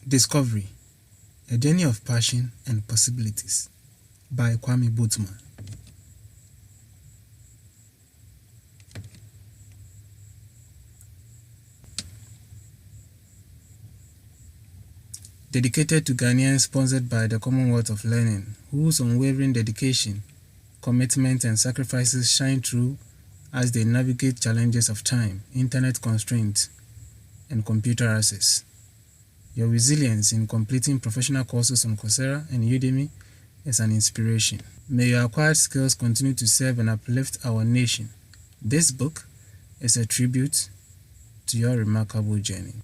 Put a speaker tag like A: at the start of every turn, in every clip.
A: Discovery: A Journey of Passion and Possibilities by Kwame Boatman. Dedicated to Ghanaians, sponsored by the Commonwealth of Learning, whose unwavering dedication, commitment and sacrifices shine through as they navigate challenges of time, internet constraints, and computer access. Your resilience in completing professional courses on Coursera and Udemy is an inspiration. May your acquired skills continue to serve and uplift our nation. This book is a tribute to your remarkable journey.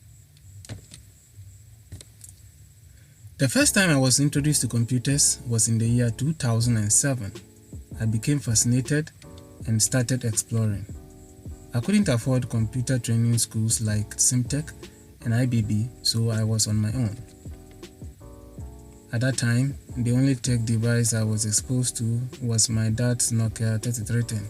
A: The first time I was introduced to computers was in the year 2007. I became fascinated and started exploring. I couldn't afford computer training schools like Simtech and IBB, so I was on my own. At that time, the only tech device I was exposed to was my dad's Nokia 3310.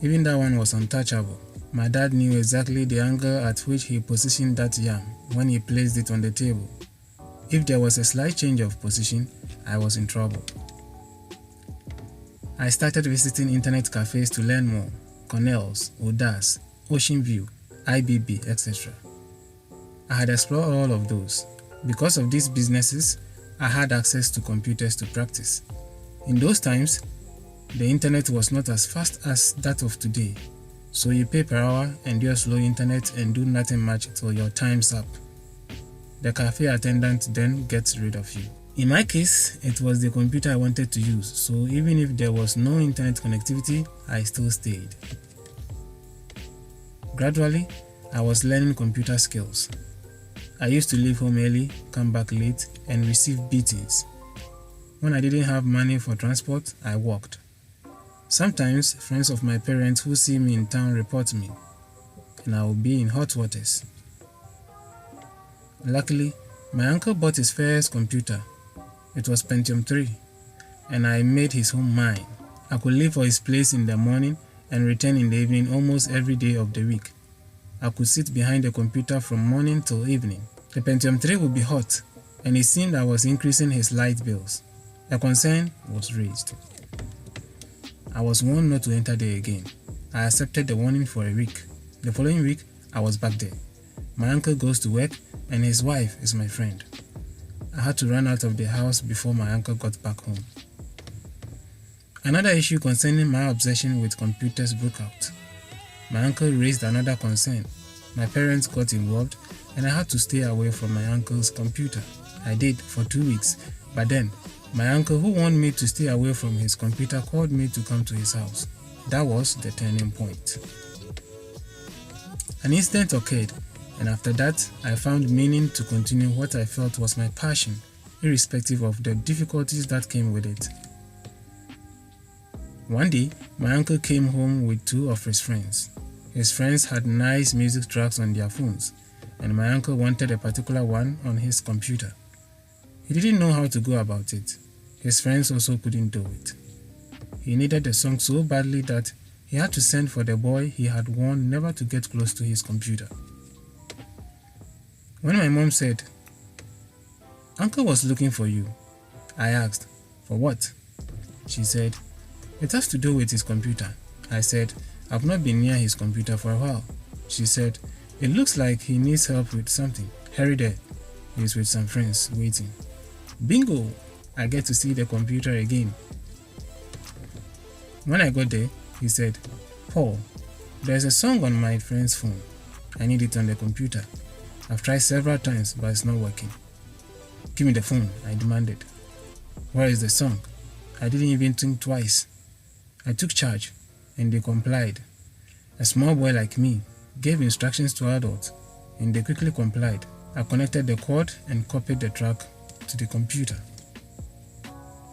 A: Even that one was untouchable. My dad knew exactly the angle at which he positioned that yam when he placed it on the table. If there was a slight change of position, I was in trouble. I started visiting internet cafes to learn more: Cornell's, Odas, Ocean View, IBB, etc. I had explored all of those. Because of these businesses, I had access to computers to practice. In those times, the internet was not as fast as that of today, so you pay per hour, endure slow internet, and do nothing much till your time's up. The cafe attendant then gets rid of you. In my case, it was the computer I wanted to use, so even if there was no internet connectivity, I still stayed. Gradually, I was learning computer skills. I used to leave home early, come back late, and receive beatings. When I didn't have money for transport, I walked. Sometimes, friends of my parents who see me in town report me, and I will be in hot waters. Luckily, my uncle bought his first computer. It was Pentium 3, and I made his home mine. I could leave for his place in the morning and return in the evening almost every day of the week. I could sit behind the computer from morning till evening. The Pentium 3 would be hot, and it seemed I was increasing his light bills. A concern was raised. I was warned not to enter there again. I accepted the warning for a week. The following week, I was back there. My uncle goes to work, and his wife is my friend. I had to run out of the house before my uncle got back home. Another issue concerning my obsession with computers broke out. My uncle raised another concern. My parents got involved, and I had to stay away from my uncle's computer. I did for 2 weeks, but then my uncle, who wanted me to stay away from his computer, called me to come to his house. That was the turning point. An incident occurred, and after that, I found meaning to continue what I felt was my passion, irrespective of the difficulties that came with it. One day, my uncle came home with 2 of his friends. His friends had nice music tracks on their phones, and my uncle wanted a particular one on his computer. He didn't know how to go about it. His friends also couldn't do it. He needed the song so badly that he had to send for the boy he had warned never to get close to his computer. When my mom said, "Uncle was looking for you," I asked, "For what?" She said, "It has to do with his computer." I said, "I've not been near his computer for a while." She said, "It looks like he needs help with something. Hurry there. He's with some friends waiting." Bingo! I get to see the computer again. When I got there, he said, "Paul, there's a song on my friend's phone. I need it on the computer. I've tried several times, but it's not working." "Give me the phone," I demanded. "Where is the song?" I didn't even think twice. I took charge, and they complied. A small boy like me gave instructions to adults, and they quickly complied. I connected the cord and copied the track to the computer.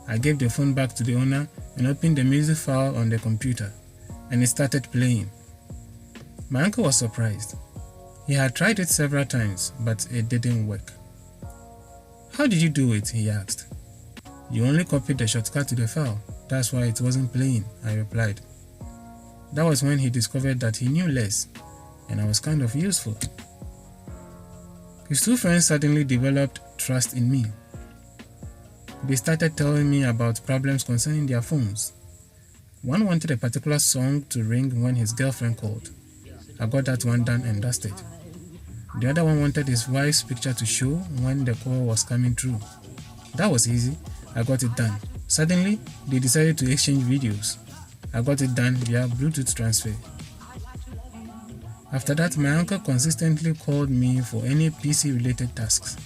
A: I gave the phone back to the owner and opened the music file on the computer, and it started playing. My uncle was surprised. He had tried it several times, but it didn't work. "How did you do it?" he asked. "You only copied the shortcut to the file. That's why it wasn't playing," I replied. That was when he discovered that he knew less, and I was kind of useful. His two friends suddenly developed trust in me. They started telling me about problems concerning their phones. One wanted a particular song to ring when his girlfriend called. I got that one done and dusted. The other one wanted his wife's picture to show when the call was coming through. That was easy. I got it done. Suddenly, they decided to exchange videos. I got it done via Bluetooth transfer. After that, my uncle consistently called me for any PC-related tasks.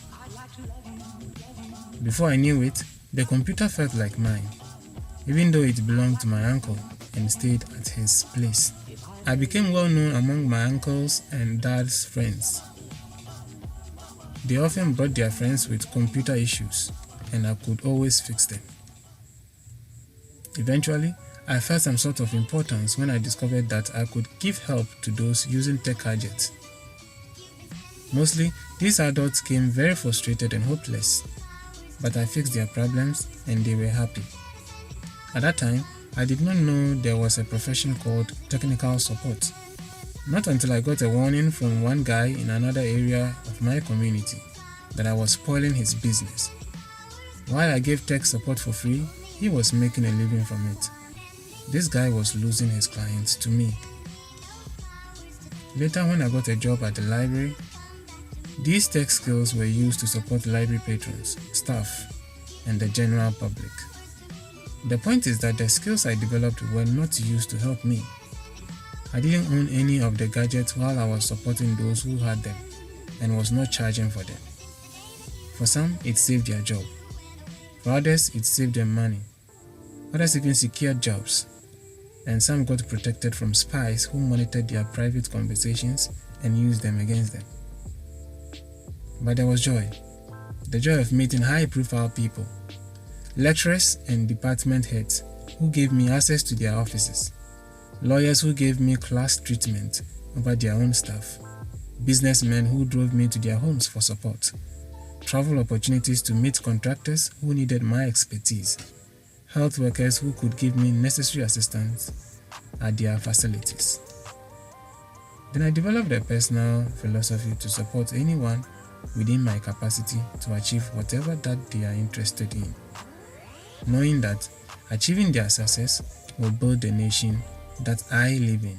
A: Before I knew it, the computer felt like mine, even though it belonged to my uncle and stayed at his place. I became well known among my uncles and dad's friends. They often brought their friends with computer issues, and I could always fix them. Eventually, I felt some sort of importance when I discovered that I could give help to those using tech gadgets. Mostly, these adults came very frustrated and hopeless, but I fixed their problems and they were happy. At that time, I did not know there was a profession called technical support. Not until I got a warning from one guy in another area of my community that I was spoiling his business. While I gave tech support for free, he was making a living from it. This guy was losing his clients to me. Later, when I got a job at the library, these tech skills were used to support library patrons, staff, and the general public. The point is that the skills I developed were not used to help me. I didn't own any of the gadgets while I was supporting those who had them and was not charging for them. For some, it saved their job. For others, it saved them money. Others even secured jobs. And some got protected from spies who monitored their private conversations and used them against them. But there was joy. The joy of meeting high-profile people, lecturers and department heads who gave me access to their offices, lawyers who gave me class treatment over their own staff, businessmen who drove me to their homes for support, travel opportunities to meet contractors who needed my expertise, health workers who could give me necessary assistance at their facilities. Then I developed a personal philosophy to support anyone within my capacity to achieve whatever that they are interested in, knowing that achieving their success will build the nation that I live in.